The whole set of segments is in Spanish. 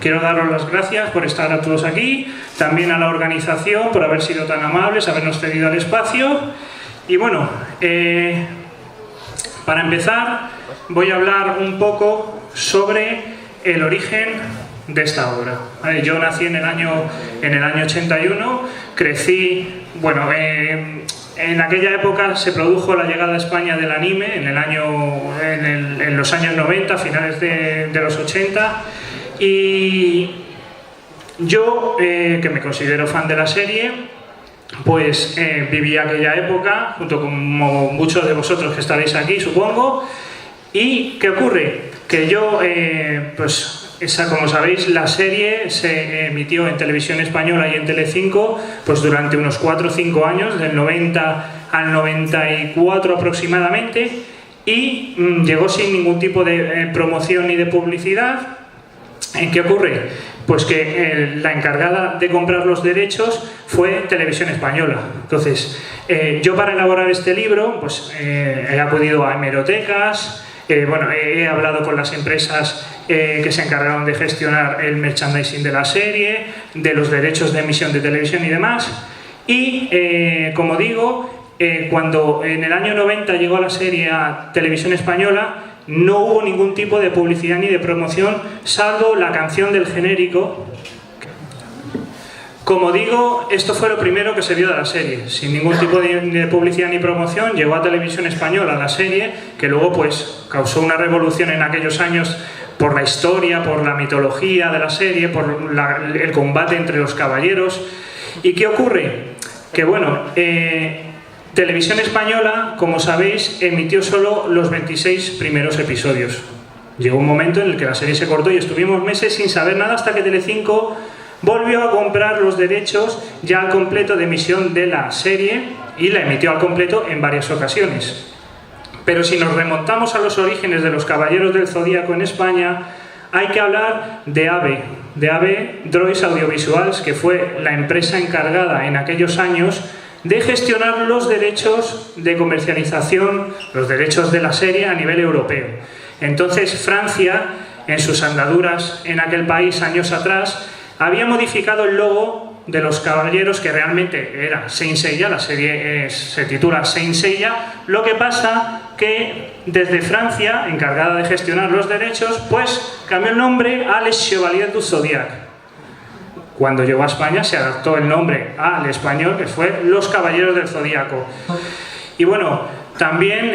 quiero daros las gracias por estar a todos aquí, también a la organización por haber sido tan amables, habernos cedido el espacio. Y bueno, para empezar voy a hablar un poco sobre el origen de esta obra. Yo nací en el año 81, crecí, bueno, en aquella época se produjo la llegada a España del anime, en los años 90, finales de los 80, y yo, que me considero fan de la serie, pues viví aquella época, junto con muchos de vosotros que estaréis aquí, supongo. ¿Y qué ocurre? Que yo, como sabéis, la serie se emitió en Televisión Española y en Telecinco pues durante unos 4 o 5 años, del 90 al 94 aproximadamente, y llegó sin ningún tipo de promoción ni de publicidad. ¿Qué ocurre? Pues que la encargada de comprar los derechos fue Televisión Española. Entonces, yo para elaborar este libro pues he acudido a hemerotecas, he hablado con las empresas que se encargaron de gestionar el merchandising de la serie, de los derechos de emisión de televisión y demás. Y, como digo, cuando en el año 90 llegó la serie a Televisión Española, no hubo ningún tipo de publicidad ni de promoción, salvo la canción del genérico. Como digo, esto fue lo primero que se vio de la serie. Sin ningún tipo de publicidad ni promoción, llegó a Televisión Española la serie, que luego pues causó una revolución en aquellos años por la historia, por la mitología de la serie, por el combate entre los caballeros. ¿Y qué ocurre? Que bueno, Televisión Española, como sabéis, emitió solo los 26 primeros episodios. Llegó un momento en el que la serie se cortó y estuvimos meses sin saber nada hasta que Telecinco volvió a comprar los derechos ya al completo de emisión de la serie y la emitió al completo en varias ocasiones. Pero si nos remontamos a los orígenes de los Caballeros del Zodíaco en España, hay que hablar de AVE Drois Audiovisuals, que fue la empresa encargada en aquellos años de gestionar los derechos de comercialización, los derechos de la serie a nivel europeo. Entonces Francia, en sus andaduras en aquel país años atrás, había modificado el logo de los caballeros, que realmente era Saint Seiya, la serie se titula Saint Seiya. Lo que pasa que desde Francia, encargada de gestionar los derechos, pues cambió el nombre a Les Chevaliers du Zodiac. Cuando llegó a España se adaptó el nombre al español, que fue Los Caballeros del Zodíaco. Y bueno, también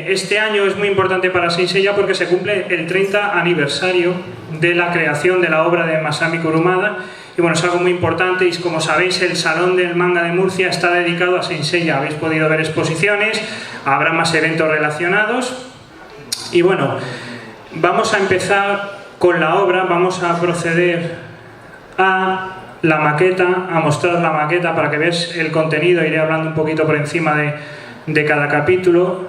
este año es muy importante para Saint Seiya porque se cumple el 30 aniversario de la creación de la obra de Masami Kurumada. Y bueno, es algo muy importante, y como sabéis, el Salón del Manga de Murcia está dedicado a Saint Seiya. Habéis podido ver exposiciones, habrá más eventos relacionados. Y bueno, vamos a empezar con la obra, vamos a proceder a la maqueta, a mostrar la maqueta para que veáis el contenido. Iré hablando un poquito por encima de cada capítulo.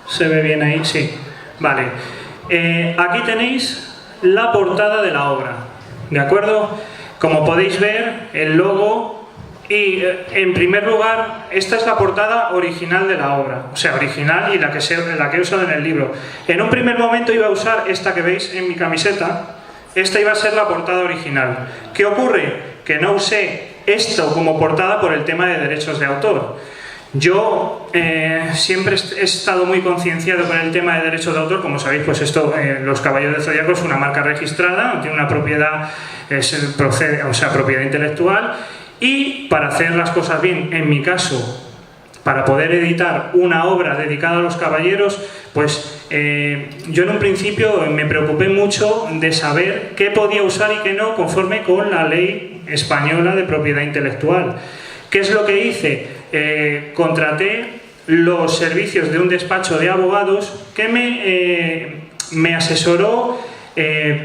¿Se ve bien ahí? Sí. Vale. Aquí tenéis la portada de la obra, ¿de acuerdo? Como podéis ver, el logo y, en primer lugar, esta es la portada original de la obra, o sea, original y la que he usado en el libro. En un primer momento iba a usar esta que veis en mi camiseta, esta iba a ser la portada original. ¿Qué ocurre? Que no usé esto como portada por el tema de derechos de autor. Yo siempre he estado muy concienciado con el tema de derechos de autor. Como sabéis, pues esto, Los Caballeros del Zodíaco es una marca registrada, tiene una propiedad, propiedad intelectual, y para hacer las cosas bien, en mi caso, para poder editar una obra dedicada a los caballeros, pues yo en un principio me preocupé mucho de saber qué podía usar y qué no, conforme con la ley española de propiedad intelectual. ¿Qué es lo que hice? Contraté los servicios de un despacho de abogados que me asesoró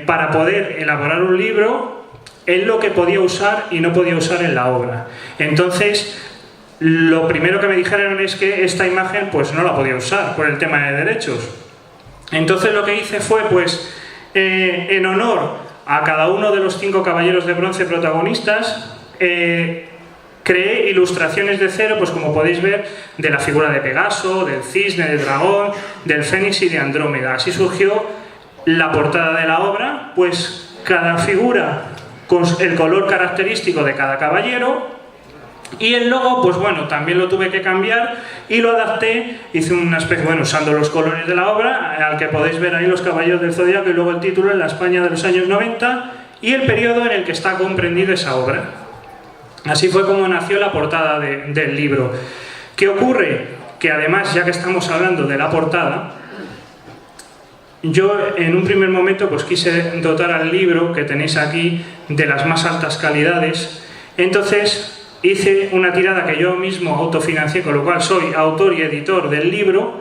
para poder elaborar un libro en lo que podía usar y no podía usar en la obra. Entonces, lo primero que me dijeron es que esta imagen pues no la podía usar por el tema de derechos. Entonces lo que hice fue, pues, en honor a cada uno de los 5 caballeros de bronce protagonistas, creé ilustraciones de cero, pues como podéis ver, de la figura de Pegaso, del cisne, del dragón, del Fénix y de Andrómeda. Así surgió la portada de la obra, pues cada figura con el color característico de cada caballero, y el logo, pues bueno, también lo tuve que cambiar y lo adapté, hice una especie, bueno, usando los colores de la obra, al que podéis ver ahí los caballeros del Zodiaco y luego el título en la España de los años 90 y el periodo en el que está comprendido esa obra. Así fue como nació la portada del libro. ¿Qué ocurre? Que además, ya que estamos hablando de la portada, yo en un primer momento pues quise dotar al libro, que tenéis aquí, de las más altas calidades. Entonces hice una tirada que yo mismo autofinancié, con lo cual soy autor y editor del libro,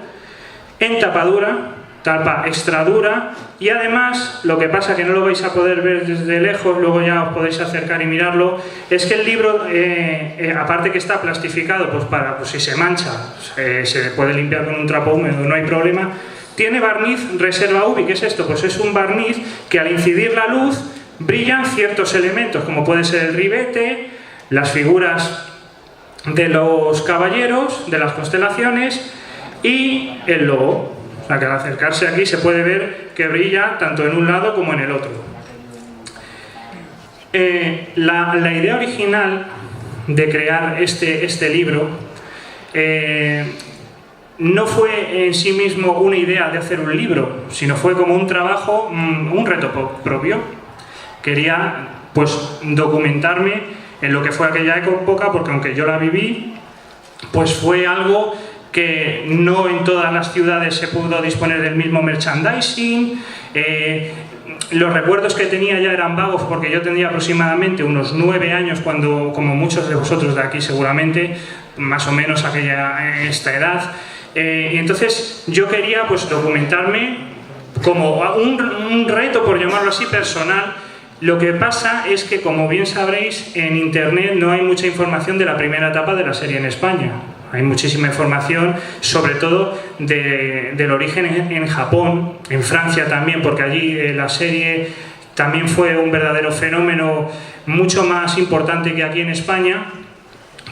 en tapadura, tapa extra dura, y además, lo que pasa que no lo vais a poder ver desde lejos, luego ya os podéis acercar y mirarlo, es que el libro, aparte que está plastificado, pues si se mancha, se puede limpiar con un trapo húmedo, no hay problema, tiene barniz reserva UV. ¿Qué es esto? Pues es un barniz que al incidir la luz brillan ciertos elementos, como puede ser el ribete, las figuras de los caballeros, de las constelaciones y el logo. O sea que al acercarse aquí se puede ver que brilla tanto en un lado como en el otro. La idea original de crear este libro no fue en sí mismo una idea de hacer un libro, sino fue como un trabajo, un reto propio. Quería pues documentarme en lo que fue aquella época, porque aunque yo la viví, pues fue algo que no en todas las ciudades se pudo disponer del mismo merchandising. Los recuerdos que tenía ya eran vagos, porque yo tenía aproximadamente unos 9 años cuando, como muchos de vosotros de aquí seguramente, más o menos esta edad. Y entonces yo quería pues documentarme como un reto, por llamarlo así, personal. Lo que pasa es que, como bien sabréis, en internet no hay mucha información de la primera etapa de la serie en España. Hay muchísima información, sobre todo del origen en Japón, en Francia también, porque allí la serie también fue un verdadero fenómeno mucho más importante que aquí en España.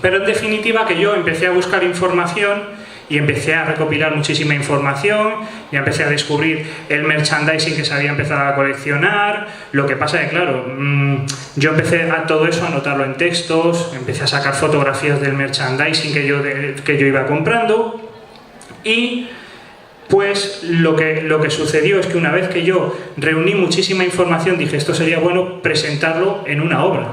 Pero en definitiva que yo empecé a buscar información y empecé a recopilar muchísima información, y empecé a descubrir el merchandising que se había empezado a coleccionar. Lo que pasa es que, claro, yo empecé a todo eso a anotarlo en textos, empecé a sacar fotografías del merchandising que yo iba comprando, y pues lo que sucedió es que una vez que yo reuní muchísima información, dije, esto sería bueno presentarlo en una obra.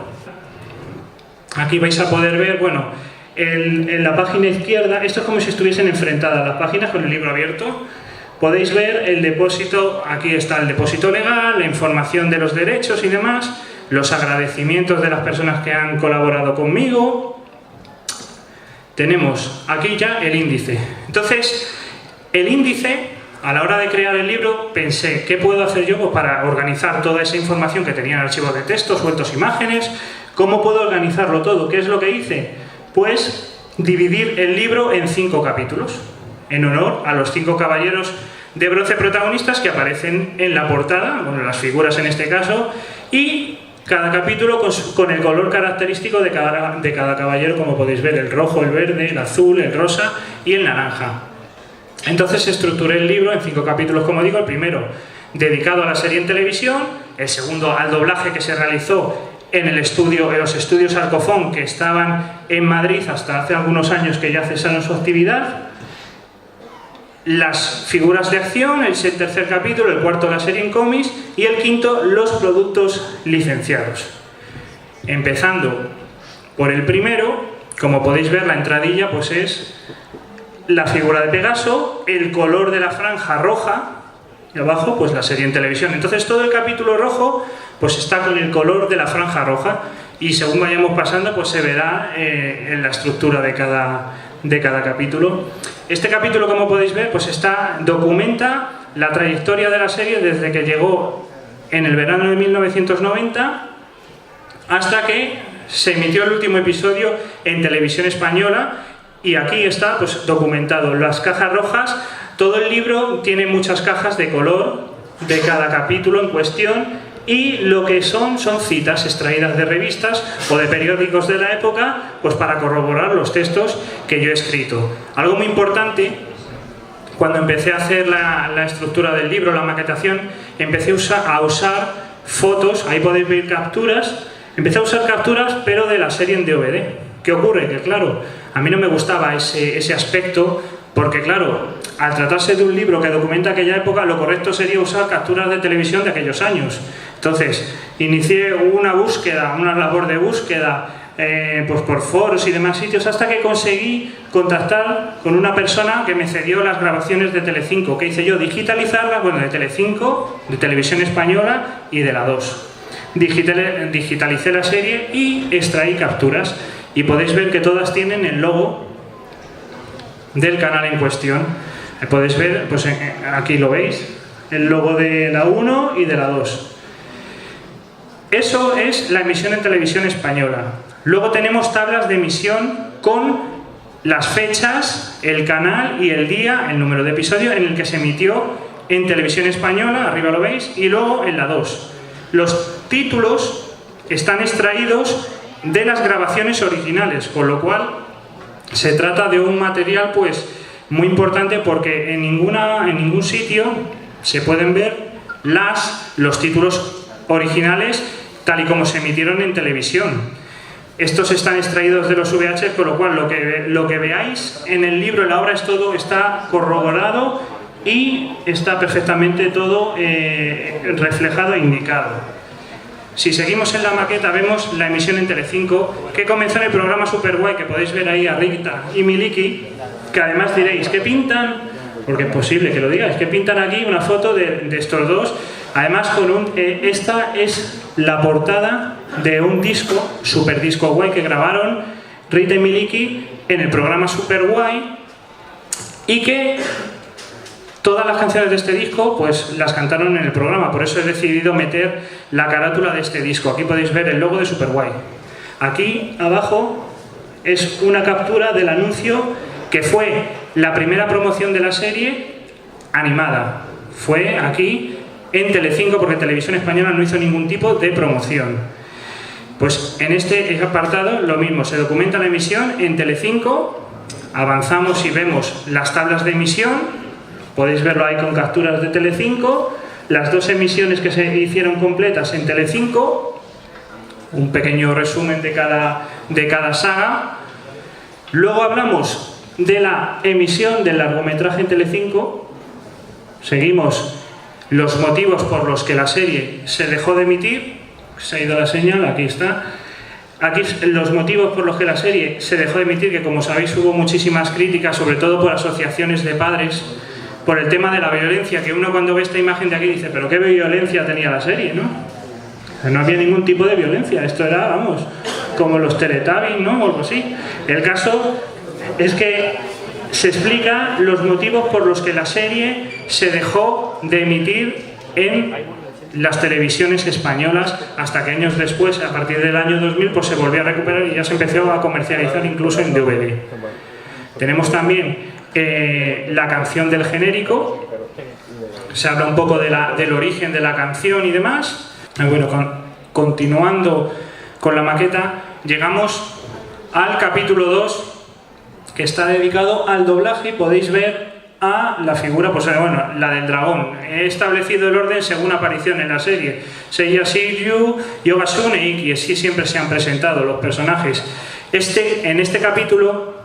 Aquí vais a poder ver, bueno, en la página izquierda, esto es como si estuviesen enfrentadas las páginas con el libro abierto. Podéis ver el depósito, aquí está el depósito legal, la información de los derechos y demás, los agradecimientos de las personas que han colaborado conmigo. Tenemos aquí ya el índice. Entonces, el índice, a la hora de crear el libro, pensé, ¿qué puedo hacer yo pues para organizar toda esa información que tenía en archivos de texto, sueltos, imágenes? ¿Cómo puedo organizarlo todo? ¿Qué es lo que hice? Pues dividir el libro en 5 capítulos, en honor a los 5 caballeros de bronce protagonistas que aparecen en la portada, bueno, las figuras en este caso, y cada capítulo con el color característico de cada caballero, como podéis ver, el rojo, el verde, el azul, el rosa y el naranja. Entonces estructuré el libro en 5 capítulos, como digo, el primero dedicado a la serie en televisión, el segundo al doblaje que se realizó en los estudios Arcofón, que estaban en Madrid hasta hace algunos años, que ya cesaron su actividad, las figuras de acción, el tercer capítulo, el cuarto la serie en cómics y el quinto los productos licenciados. Empezando por el primero, como podéis ver, la entradilla pues es la figura de Pegaso, el color de la franja roja y abajo pues la serie en televisión. Entonces todo el capítulo rojo pues está con el color de la franja roja, y según vayamos pasando pues se verá en la estructura de cada capítulo. Este capítulo, como podéis ver, pues documenta la trayectoria de la serie desde que llegó en el verano de 1990 hasta que se emitió el último episodio en televisión española, y aquí está pues documentado las cajas rojas. Todo el libro tiene muchas cajas de color de cada capítulo en cuestión, y lo que son citas extraídas de revistas o de periódicos de la época, pues para corroborar los textos que yo he escrito. Algo muy importante, cuando empecé a hacer la estructura del libro, la maquetación, empecé a usar fotos, ahí podéis ver capturas, empecé a usar capturas pero de la serie en DVD. ¿Qué ocurre? Que claro, a mí no me gustaba ese aspecto, porque claro, al tratarse de un libro que documenta aquella época, lo correcto sería usar capturas de televisión de aquellos años. Entonces, inicié una labor de búsqueda, pues por foros y demás sitios, hasta que conseguí contactar con una persona que me cedió las grabaciones de Telecinco. ¿Qué hice yo? Digitalizarlas, bueno, de Telecinco, de Televisión Española y de la 2. Digitalicé la serie y extraí capturas. Y podéis ver que todas tienen el logo del canal en cuestión. Podéis ver, pues aquí lo veis, el logo de la 1 y de la 2. Eso es la emisión en Televisión Española. Luego tenemos tablas de emisión con las fechas, el canal y el día, el número de episodio en el que se emitió en Televisión Española, arriba lo veis, y luego en la 2. Los títulos están extraídos de las grabaciones originales, con lo cual se trata de un material pues muy importante, porque en ningún sitio se pueden ver los títulos originales tal y como se emitieron en televisión. Estos están extraídos de los VHs, con lo cual lo que veáis en el libro, en la obra, todo está corroborado y está perfectamente todo reflejado e indicado. Si seguimos en la maqueta, vemos la emisión en Telecinco, que comenzó en el programa Superguay, que podéis ver ahí a Rita y Miliki, que además diréis, ¿qué pintan? Porque es posible que lo digáis, que pintan aquí una foto de estos dos, además con esta es la portada de un disco, Super Disco Guay, que grabaron Rita y Miliki en el programa Superguay, y que todas las canciones de este disco pues las cantaron en el programa. Por eso he decidido meter la carátula de este disco. Aquí podéis ver el logo de Superguay. Aquí abajo es una captura del anuncio que fue la primera promoción de la serie animada. Fue aquí en Telecinco, porque Televisión Española no hizo ningún tipo de promoción. Pues en este apartado lo mismo, se documenta la emisión en Telecinco, avanzamos y vemos las tablas de emisión. Podéis verlo ahí con capturas de Telecinco, las dos emisiones que se hicieron completas en Telecinco, un pequeño resumen de cada saga. Luego hablamos de la emisión del largometraje en Telecinco, seguimos los motivos por los que la serie se dejó de emitir, se ha ido la señal, aquí está. Aquí los motivos por los que la serie se dejó de emitir, que como sabéis hubo muchísimas críticas, sobre todo por asociaciones de padres, por el tema de la violencia, que uno cuando ve esta imagen de aquí dice, pero qué violencia tenía la serie, ¿no? No había ningún tipo de violencia, esto era, vamos, como los Teletubbies, ¿no? O algo así. El caso es que se explica los motivos por los que la serie se dejó de emitir en las televisiones españolas, hasta que años después, a partir del año 2000, pues se volvió a recuperar y ya se empezó a comercializar incluso en DVD. Tenemos también la canción del genérico, se habla un poco del origen de la canción y demás. Bueno, continuando con la maqueta, llegamos al capítulo 2, que está dedicado al doblaje. Podéis ver a la figura, pues bueno, la del dragón. He establecido el orden según aparición en la serie. Seiya Shiryu, Yogasune e Iki, así siempre se han presentado los personajes. En este capítulo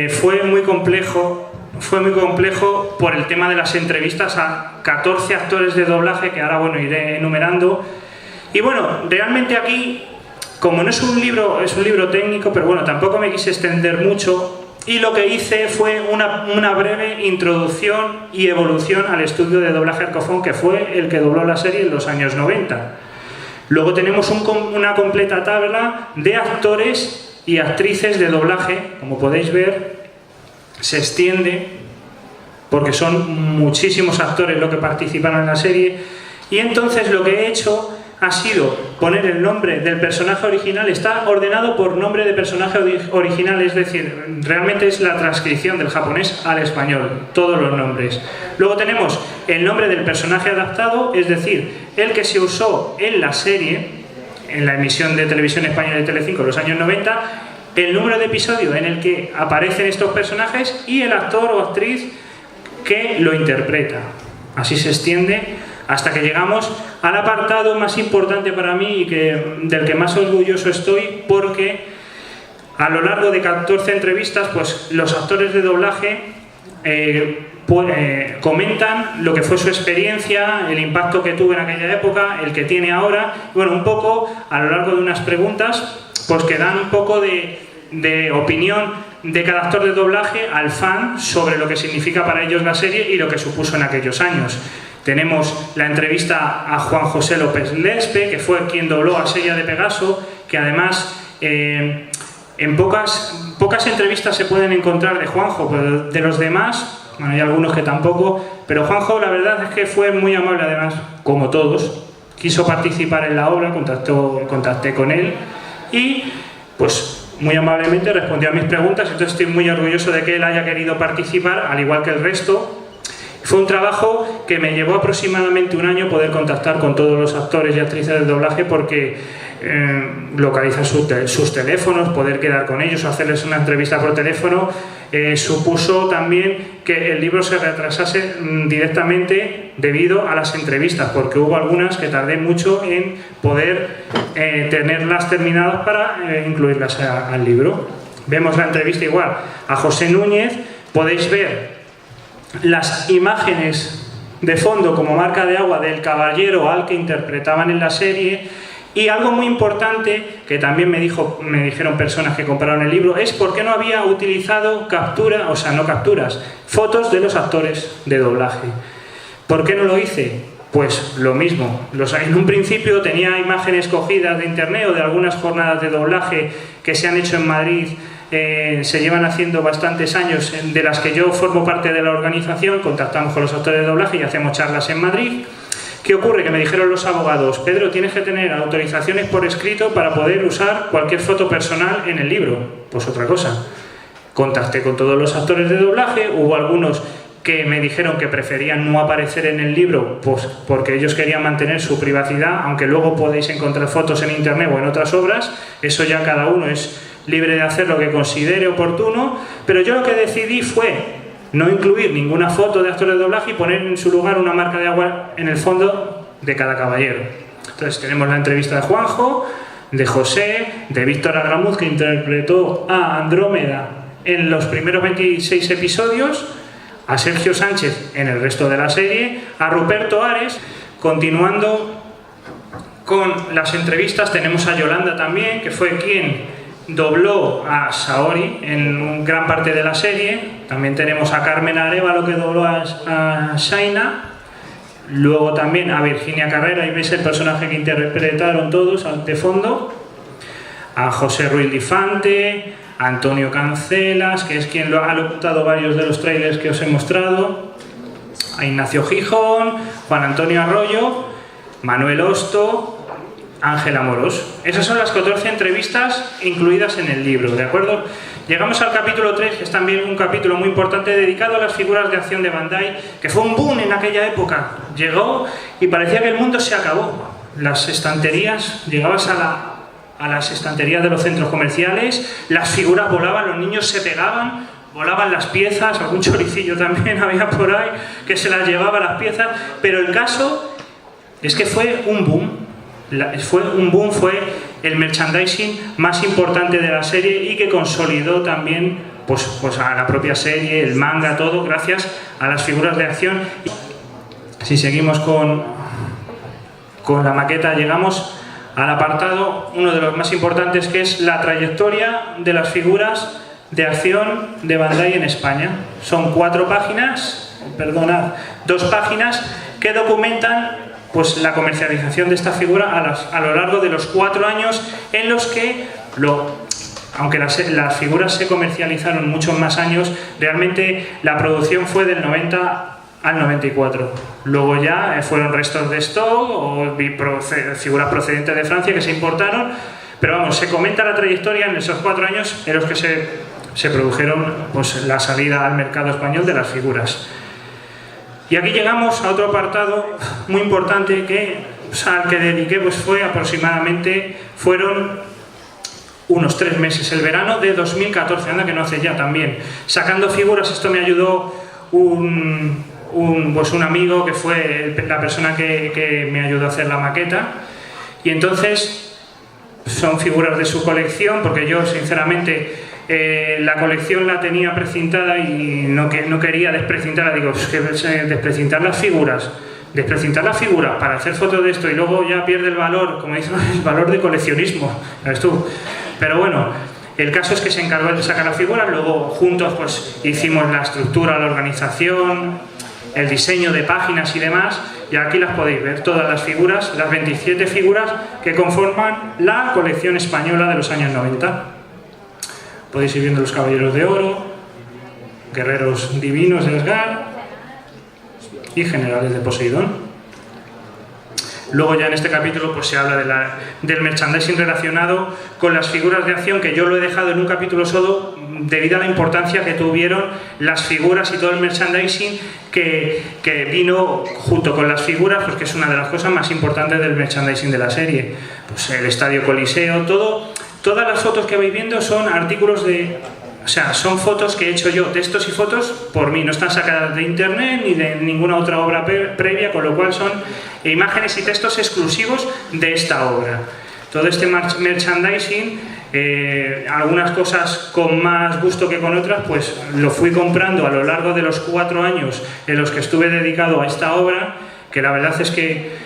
fue muy complejo por el tema de las entrevistas a 14 actores de doblaje, que ahora bueno iré enumerando. Y bueno, realmente aquí, como no es un libro, es un libro técnico, pero bueno, tampoco me quise extender mucho, y lo que hice fue una breve introducción y evolución al estudio de doblaje Arcofón, que fue el que dobló la serie en los años 90. Luego tenemos una completa tabla de actores y actrices de doblaje. Como podéis ver, se extiende porque son muchísimos actores los que participaron en la serie, y entonces lo que he hecho ha sido poner el nombre del personaje original, está ordenado por nombre de personaje original, es decir, realmente es la transcripción del japonés al español, todos los nombres. Luego tenemos el nombre del personaje adaptado, es decir, el que se usó en la serie, en la emisión de televisión española de Telecinco en los años 90, el número de episodio en el que aparecen estos personajes y el actor o actriz que lo interpreta. Así se extiende hasta que llegamos al apartado más importante para mí y del que más orgulloso estoy, porque a lo largo de 14 entrevistas, pues los actores de doblaje comentan lo que fue su experiencia, el impacto que tuvo en aquella época, el que tiene ahora. Bueno, un poco a lo largo de unas preguntas, pues que dan un poco de opinión de cada actor de doblaje al fan sobre lo que significa para ellos la serie y lo que supuso en aquellos años. Tenemos la entrevista a Juan José López Lespe, que fue quien dobló a Sella de Pegaso, que además en pocas entrevistas se pueden encontrar de Juanjo, pero de los demás, bueno, hay algunos que tampoco, pero Juanjo la verdad es que fue muy amable, además, como todos, quiso participar en la obra, contacté con él y pues muy amablemente respondió a mis preguntas, entonces estoy muy orgulloso de que él haya querido participar, al igual que el resto. Fue un trabajo que me llevó aproximadamente un año poder contactar con todos los actores y actrices del doblaje, porque localizar sus teléfonos, poder quedar con ellos, hacerles una entrevista por teléfono, supuso también que el libro se retrasase directamente debido a las entrevistas, porque hubo algunas que tardé mucho en poder tenerlas terminadas para incluirlas al libro. Vemos la entrevista igual a José Núñez, podéis ver las imágenes de fondo como marca de agua del caballero al que interpretaban en la serie. Y algo muy importante que también me dijeron personas que compraron el libro es por qué no había utilizado fotos de los actores de doblaje. ¿Por qué no lo hice? Pues lo mismo. En un principio tenía imágenes cogidas de internet o de algunas jornadas de doblaje que se han hecho en Madrid. Se llevan haciendo bastantes años, de las que yo formo parte de la organización. Contactamos con los actores de doblaje y hacemos charlas en Madrid. ¿Qué ocurre? Que me dijeron los abogados: Pedro, tienes que tener autorizaciones por escrito para poder usar cualquier foto personal en el libro. Pues otra cosa. Contacté con todos los actores de doblaje, hubo algunos que me dijeron que preferían no aparecer en el libro, pues porque ellos querían mantener su privacidad, aunque luego podéis encontrar fotos en internet o en otras obras, eso ya cada uno es libre de hacer lo que considere oportuno, pero yo lo que decidí fue no incluir ninguna foto de actores de doblaje y poner en su lugar una marca de agua en el fondo de cada caballero. Entonces tenemos la entrevista de Juanjo, de José, de Víctor Agramuz, que interpretó a Andrómeda en los primeros 26 episodios, a Sergio Sánchez en el resto de la serie, a Ruperto Ares. Continuando con las entrevistas, tenemos a Yolanda también, que fue quien dobló a Saori en gran parte de la serie. También tenemos a Carmen Arévalo, que dobló a Shaina. Luego también a Virginia Carrera, y veis el personaje que interpretaron todos de fondo. A José Ruiz Difante, a Antonio Cancelas, que es quien lo ha locutado varios de los trailers que os he mostrado. A Ignacio Gijón, Juan Antonio Arroyo, Manuel Hosto, Ángel Amorós. Esas son las 14 entrevistas incluidas en el libro, ¿de acuerdo? Llegamos al capítulo 3, que es también un capítulo muy importante dedicado a las figuras de acción de Bandai, que fue un boom en aquella época. Llegó y parecía que el mundo se acabó. Las estanterías, llegabas a las estanterías de los centros comerciales, las figuras volaban, los niños se pegaban, volaban las piezas, algún choricillo también había por ahí que se las llevaba las piezas, pero el caso es que fue un boom. Fue el merchandising más importante de la serie y que consolidó también pues a la propia serie, el manga, todo, gracias a las figuras de acción. Si seguimos con la maqueta, llegamos al apartado, uno de los más importantes, que es la trayectoria de las figuras de acción de Bandai en España. Son 2 páginas que documentan pues la comercialización de esta figura a lo largo de los 4 años en los que, aunque las figuras se comercializaron muchos más años, realmente la producción fue del 90 al 94. Luego ya fueron restos de stock o figuras procedentes de Francia que se importaron, pero vamos, se comenta la trayectoria en esos 4 años en los que se produjeron pues, la salida al mercado español de las figuras. Y aquí llegamos a otro apartado muy importante que, al que dediqué pues, fueron unos 3 meses, el verano de 2014, anda que no hace ya también, sacando figuras. Esto me ayudó un amigo que fue la persona que me ayudó a hacer la maqueta, y entonces son figuras de su colección, porque yo sinceramente la colección la tenía precintada y no quería desprecintarla. Digo, es que desprecintar las figuras para hacer fotos de esto y luego ya pierde el valor, como dicen, el valor de coleccionismo, ¿sabes tú? Pero bueno, el caso es que se encargó de sacar las figuras, luego juntos pues hicimos la estructura, la organización, el diseño de páginas y demás, y aquí las podéis ver, todas las figuras, las 27 figuras que conforman la colección española de los años 90. Podéis ir viendo los Caballeros de Oro, Guerreros Divinos de Asgard y Generales de Poseidón. Luego ya en este capítulo pues se habla del merchandising relacionado con las figuras de acción, que yo lo he dejado en un capítulo solo debido a la importancia que tuvieron las figuras y todo el merchandising que vino junto con las figuras, pues que es una de las cosas más importantes del merchandising de la serie. Pues el Estadio Coliseo, todas las fotos que vais viendo son artículos o sea, son fotos que he hecho yo, textos y fotos por mí, no están sacadas de internet ni de ninguna otra obra previa, con lo cual son imágenes y textos exclusivos de esta obra. Todo este merchandising, algunas cosas con más gusto que con otras, pues lo fui comprando a lo largo de los 4 años en los que estuve dedicado a esta obra, que la verdad es que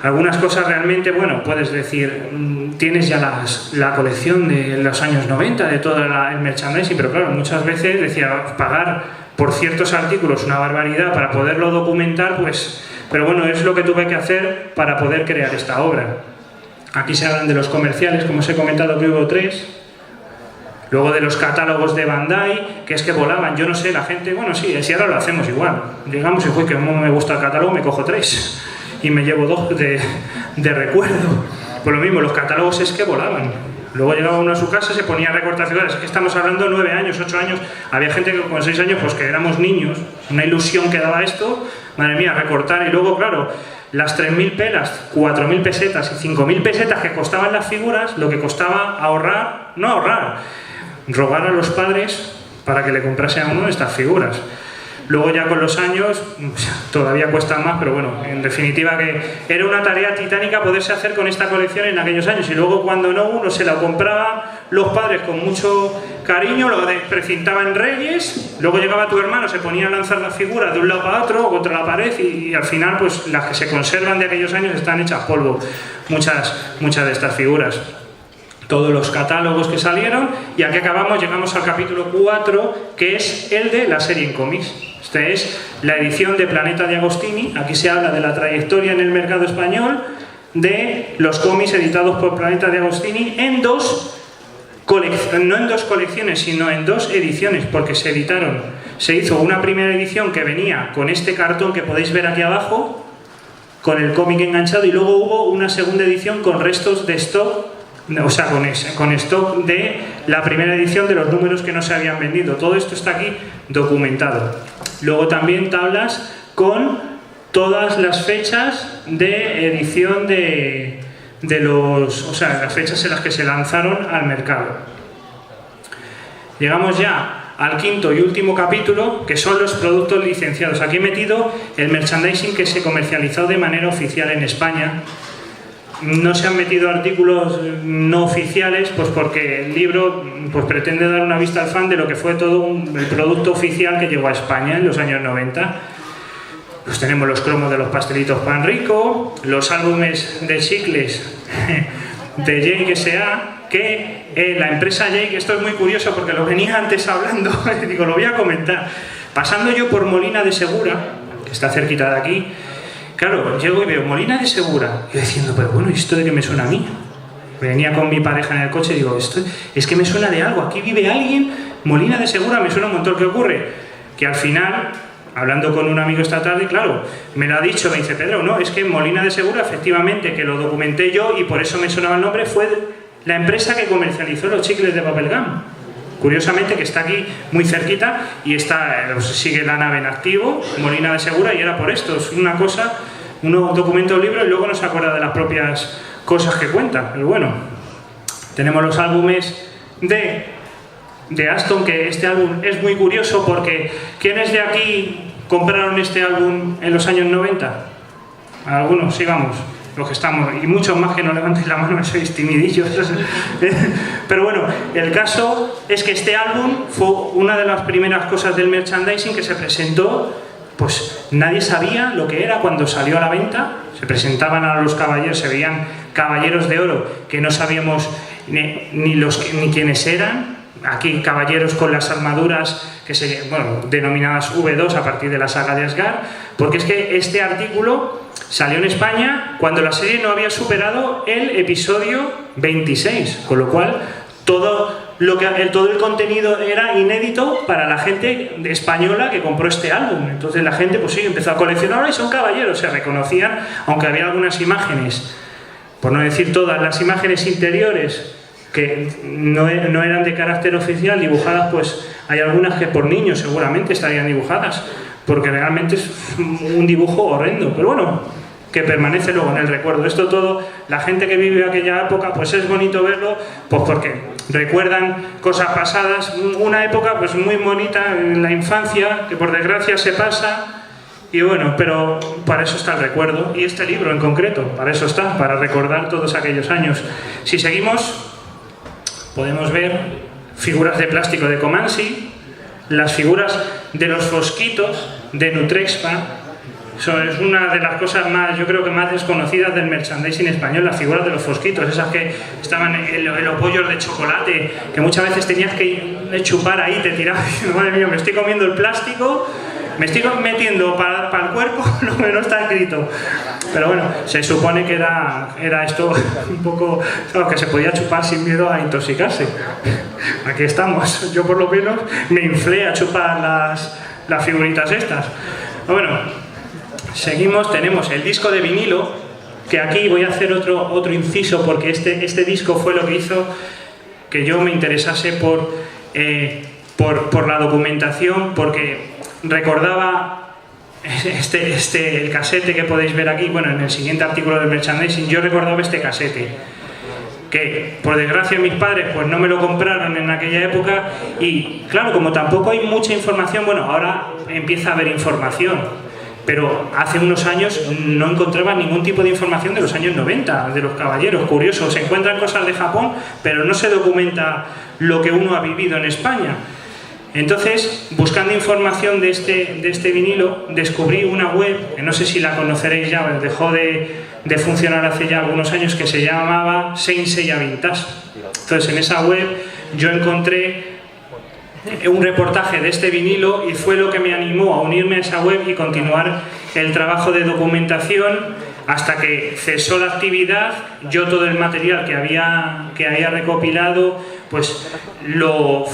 algunas cosas realmente, bueno, puedes decir, tienes ya la colección de los años 90, de todo el merchandising, pero claro, muchas veces decía, pagar por ciertos artículos una barbaridad para poderlo documentar, pues, pero bueno, es lo que tuve que hacer para poder crear esta obra. Aquí se hablan de los comerciales, como os he comentado que hubo 3. Luego de los catálogos de Bandai, que es que volaban, yo no sé, la gente, bueno, sí, si ahora lo hacemos igual. Llegamos y, uy, que no me gusta el catálogo, me cojo 3. Y me llevo 2 de recuerdo. Por lo mismo, los catálogos es que volaban. Luego llegaba uno a su casa, se ponía a recortar figuras. Es que estamos hablando de 9 años, 8 años. Había gente que con 6 años, pues que éramos niños, una ilusión que daba esto, madre mía, recortar. Y luego, claro, las 3.000 pelas, 4.000 pesetas y 5.000 pesetas que costaban las figuras, lo que costaba rogar a los padres para que le comprase a uno estas figuras. Luego ya con los años todavía cuestan más, pero bueno, en definitiva que era una tarea titánica poderse hacer con esta colección en aquellos años, y luego cuando no, uno se la compraba los padres con mucho cariño, lo precintaba en Reyes, luego llegaba tu hermano, se ponía a lanzar las figuras de un lado para otro o contra la pared, y al final pues las que se conservan de aquellos años están hechas polvo, muchas de estas figuras. Todos los catálogos que salieron, y aquí acabamos, llegamos al capítulo 4, que es el de la serie en cómics. Esta es la edición de Planeta de Agostini. Aquí se habla de la trayectoria en el mercado español de los cómics editados por Planeta de Agostini en no en 2 colecciones, sino en 2 ediciones, porque se hizo una primera edición que venía con este cartón que podéis ver aquí abajo, con el cómic enganchado, y luego hubo una segunda edición con restos de stock, o sea, con stock de la primera edición de los números que no se habían vendido. Todo esto está aquí documentado. Luego también tablas con todas las fechas de edición o sea, las fechas en las que se lanzaron al mercado. Llegamos ya al 5º y último capítulo, que son los productos licenciados. Aquí he metido el merchandising que se comercializó de manera oficial en España. No se han metido artículos no oficiales, pues porque el libro pues pretende dar una vista al fan de lo que fue todo el producto oficial que llegó a España en los años 90. Pues tenemos los cromos de los pastelitos Pan Rico, los álbumes de chicles de Jake S.A., que la empresa Jake, esto es muy curioso porque lo venía antes hablando, digo, lo voy a comentar. Pasando yo por Molina de Segura, que está cerquita de aquí, claro, llego y veo Molina de Segura, y diciendo, pero bueno, ¿esto de qué me suena a mí? Venía con mi pareja en el coche y digo, esto es que me suena de algo, aquí vive alguien, Molina de Segura, me suena un montón. ¿Qué ocurre? Que al final hablando con un amigo esta tarde, claro, me lo ha dicho, me dice, Pedro, no, es que Molina de Segura, efectivamente, que lo documenté yo y por eso me sonaba el nombre, fue la empresa que comercializó los chicles de papel gum. Curiosamente, que está aquí muy cerquita y está, sigue la nave en activo, Molina de Segura, y era por esto, es una cosa, uno documenta un libro y luego no se acuerda de las propias cosas que cuenta. Pero bueno, tenemos los álbumes de Aston, que este álbum es muy curioso porque ¿quiénes de aquí compraron este álbum en los años 90? Algunos, sí, vamos, los que estamos, y muchos más que no levantéis la mano, sois timidillos. Pero bueno, el caso es que este álbum fue una de las primeras cosas del merchandising que se presentó, pues nadie sabía lo que era cuando salió a la venta. Se presentaban a los caballeros, se veían caballeros de oro que no sabíamos ni quiénes eran. Aquí caballeros con las armaduras que denominadas V2 a partir de la saga de Asgard, porque es que este artículo salió en España cuando la serie no había superado el episodio 26, con lo cual todo el contenido era inédito para la gente española que compró este álbum. Entonces la gente pues sí empezó a coleccionar y son caballeros, se reconocían, aunque había algunas imágenes, por no decir todas las imágenes interiores que no eran de carácter oficial, dibujadas, pues hay algunas que por niños seguramente estarían dibujadas, porque realmente es un dibujo horrendo, pero bueno, que permanece luego en el recuerdo. Esto todo, la gente que vive aquella época, pues es bonito verlo, pues porque recuerdan cosas pasadas, una época pues muy bonita en la infancia, que por desgracia se pasa, y bueno, pero para eso está el recuerdo, y este libro en concreto, para eso está, para recordar todos aquellos años. Si seguimos, podemos ver figuras de plástico de Comanche, las figuras de los fosquitos de Nutrexpa. Eso es una de las cosas más, yo creo que más desconocidas del merchandising español, las figuras de los fosquitos, esas que estaban en los bollos de chocolate, que muchas veces tenías que chupar ahí, te tirabas diciendo, madre mía, me estoy comiendo el plástico, me estoy metiendo para el cuerpo lo que no está escrito. Pero bueno, se supone que era esto un poco, claro, que se podía chupar sin miedo a intoxicarse. Aquí estamos, yo por lo menos me inflé a chupar las figuritas estas. Bueno, seguimos, tenemos el disco de vinilo, que aquí voy a hacer otro inciso, porque este disco fue lo que hizo que yo me interesase por la documentación, porque recordaba el casete que podéis ver aquí, bueno, en el siguiente artículo del merchandising, yo recordaba este casete, que por desgracia mis padres pues no me lo compraron en aquella época, y claro, como tampoco hay mucha información, bueno, ahora empieza a haber información, pero hace unos años no encontraba ningún tipo de información de los años 90, de los caballeros. Curioso, se encuentran cosas de Japón, pero no se documenta lo que uno ha vivido en España. Entonces, buscando información de este vinilo, descubrí una web, que no sé si la conoceréis ya, pero dejó de funcionar hace ya algunos años, que se llamaba Saint Seiya Vintage. Entonces, en esa web yo encontré un reportaje de este vinilo y fue lo que me animó a unirme a esa web y continuar el trabajo de documentación hasta que cesó la actividad. Yo todo el material que había recopilado, pues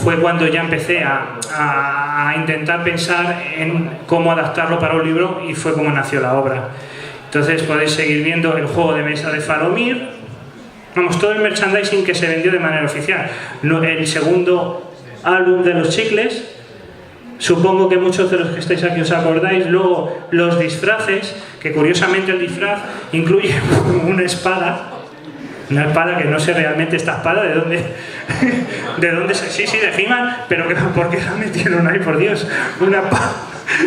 fue cuando ya empecé a intentar pensar en cómo adaptarlo para un libro, y fue como nació la obra. Entonces podéis seguir viendo el juego de mesa de Faromir, vamos, todo el merchandising que se vendió de manera oficial. El segundo álbum de los chicles, supongo que muchos de los que estáis aquí os acordáis. Luego los disfraces, que curiosamente el disfraz incluye una espada que no sé realmente esta espada de dónde sí, de He-Man, pero ¿por qué la metieron ahí, por Dios? Una espada.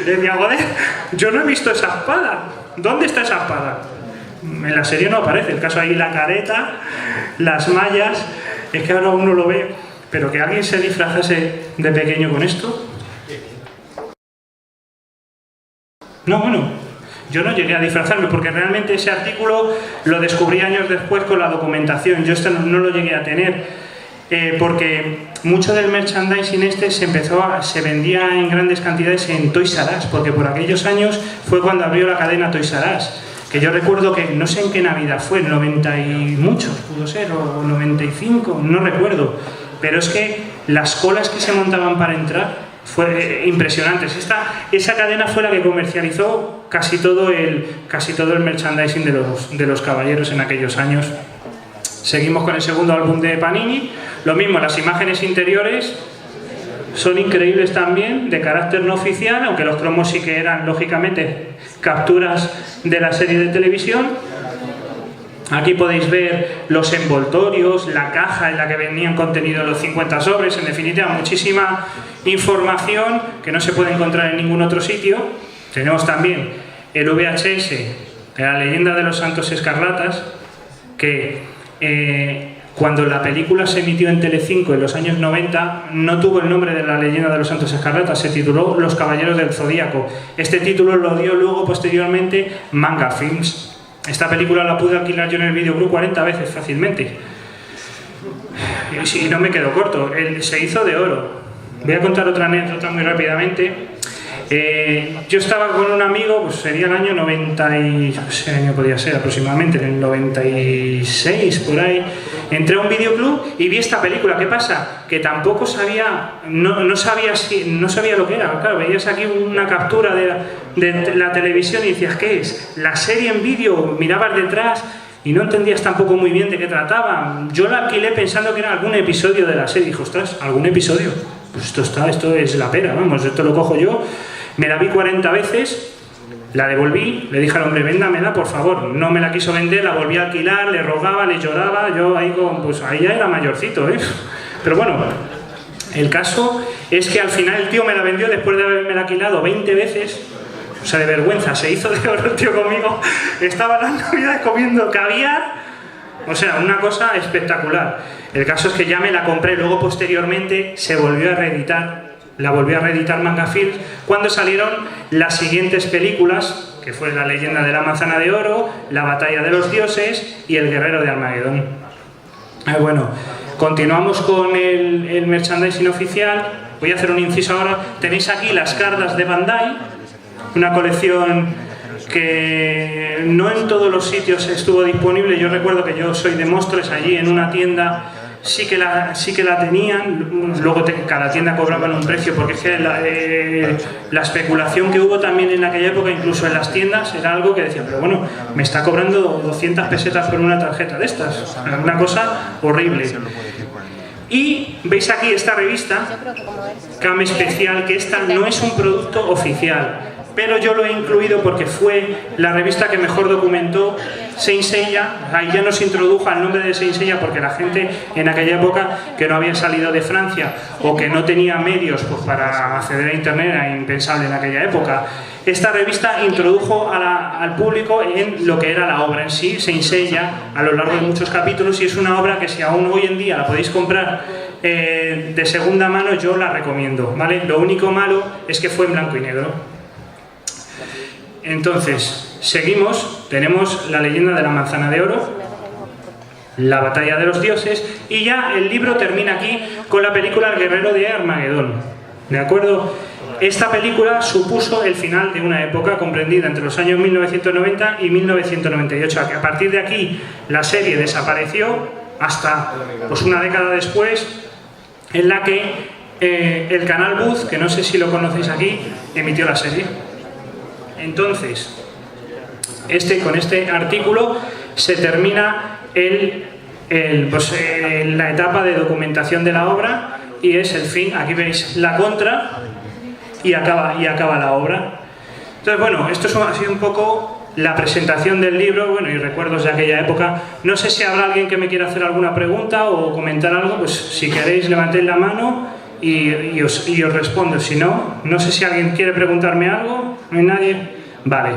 Decía, joder, yo no he visto esa espada, ¿dónde está esa espada? En la serie no aparece, el caso ahí la careta, las mallas, es que ahora uno lo ve, pero que alguien se disfrazase de pequeño con esto. No, bueno, yo no llegué a disfrazarme porque realmente ese artículo lo descubrí años después con la documentación. Yo esto no lo llegué a tener porque mucho del merchandising se vendía en grandes cantidades en Toys R Us, porque por aquellos años fue cuando abrió la cadena Toys R Us, que yo recuerdo que no sé en qué Navidad fue, 90 y muchos pudo ser, o 95, no recuerdo, pero es que las colas que se montaban para entrar impresionantes. Esa cadena fue la que comercializó casi todo el merchandising de los caballeros en aquellos años. Seguimos con el segundo álbum de Panini. Lo mismo, las imágenes interiores son increíbles también, de carácter no oficial, aunque los cromos sí que eran, lógicamente, capturas de la serie de televisión. Aquí podéis ver los envoltorios, la caja en la que venían contenidos los 50 sobres, en definitiva, muchísima información que no se puede encontrar en ningún otro sitio. Tenemos también el VHS de La leyenda de los Santos Escarlatas, que cuando la película se emitió en Telecinco en los años 90, no tuvo el nombre de La leyenda de los Santos Escarlatas, se tituló Los Caballeros del Zodíaco. Este título lo dio luego, posteriormente, Manga Films. Esta película la pude alquilar yo en el videoclub 40 veces fácilmente. Y no me quedo corto, se hizo de oro. Voy a contar otra anécdota muy rápidamente. Yo estaba con un amigo, pues sería el año 90 y... no sé qué año podía ser, aproximadamente, en el 96, por ahí. Entré a un videoclub y vi esta película. ¿Qué pasa? Que tampoco sabía, no sabía lo que era. Claro, veías aquí una captura de la televisión y decías, ¿qué es? La serie en vídeo, mirabas detrás y no entendías tampoco muy bien de qué trataba. Yo la alquilé pensando que era algún episodio de la serie. Dijo, ostras, ¿algún episodio? Pues esto es la pera, vamos, esto lo cojo yo. Me la vi 40 veces, la devolví, le dije al hombre, véndamela, por favor. No me la quiso vender, la volví a alquilar, le rogaba, le lloraba, yo ahí ya era mayorcito, ¿eh? Pero bueno, el caso es que al final el tío me la vendió después de haberme la alquilado 20 veces. O sea, de vergüenza, se hizo de oro el tío conmigo. Estaba en las navidades comiendo caviar. O sea, una cosa espectacular. El caso es que ya me la compré, luego posteriormente se volvió a reeditar. La volvió a reeditar Manga Films cuando salieron las siguientes películas, que fue La leyenda de la manzana de oro, La batalla de los dioses y El guerrero de Armagedón. Bueno, continuamos con el merchandising oficial. Voy a hacer un inciso ahora. Tenéis aquí las cartas de Bandai, una colección que no en todos los sitios estuvo disponible. Yo recuerdo que yo soy de Móstoles, allí en una tienda sí que la tenían, luego cada tienda cobraba un precio, porque es que la especulación que hubo también en aquella época, incluso en las tiendas, era algo que decía, pero bueno, me está cobrando 200 pesetas por una tarjeta de estas, una cosa horrible. Y veis aquí esta revista, Kame Especial, que esta no es un producto oficial, pero yo lo he incluido porque fue la revista que mejor documentó Saint Seiya. Ahí ya nos introdujo al nombre de Saint Seiya porque la gente en aquella época que no había salido de Francia o que no tenía medios pues, para acceder a internet, era impensable en aquella época. Esta revista introdujo al público en lo que era la obra en sí, Saint Seiya, a lo largo de muchos capítulos, y es una obra que si aún hoy en día la podéis comprar de segunda mano, yo la recomiendo, ¿vale? Lo único malo es que fue en blanco y negro. Entonces, seguimos, tenemos La leyenda de la manzana de oro, La batalla de los dioses, y ya el libro termina aquí con la película El guerrero de Armagedón, ¿de acuerdo? Esta película supuso el final de una época comprendida entre los años 1990 y 1998. A partir de aquí la serie desapareció hasta pues, una década después, en la que el canal Buzz, que no sé si lo conocéis aquí, emitió la serie. Entonces, con este artículo se termina la etapa de documentación de la obra y es el fin. Aquí veis la contra y acaba la obra. Entonces, bueno, esto ha sido un poco la presentación del libro, bueno, y recuerdos de aquella época. No sé si habrá alguien que me quiera hacer alguna pregunta o comentar algo, pues si queréis levantéis la mano y os respondo. Si no, no sé si alguien quiere preguntarme algo. ¿No hay nadie? Vale.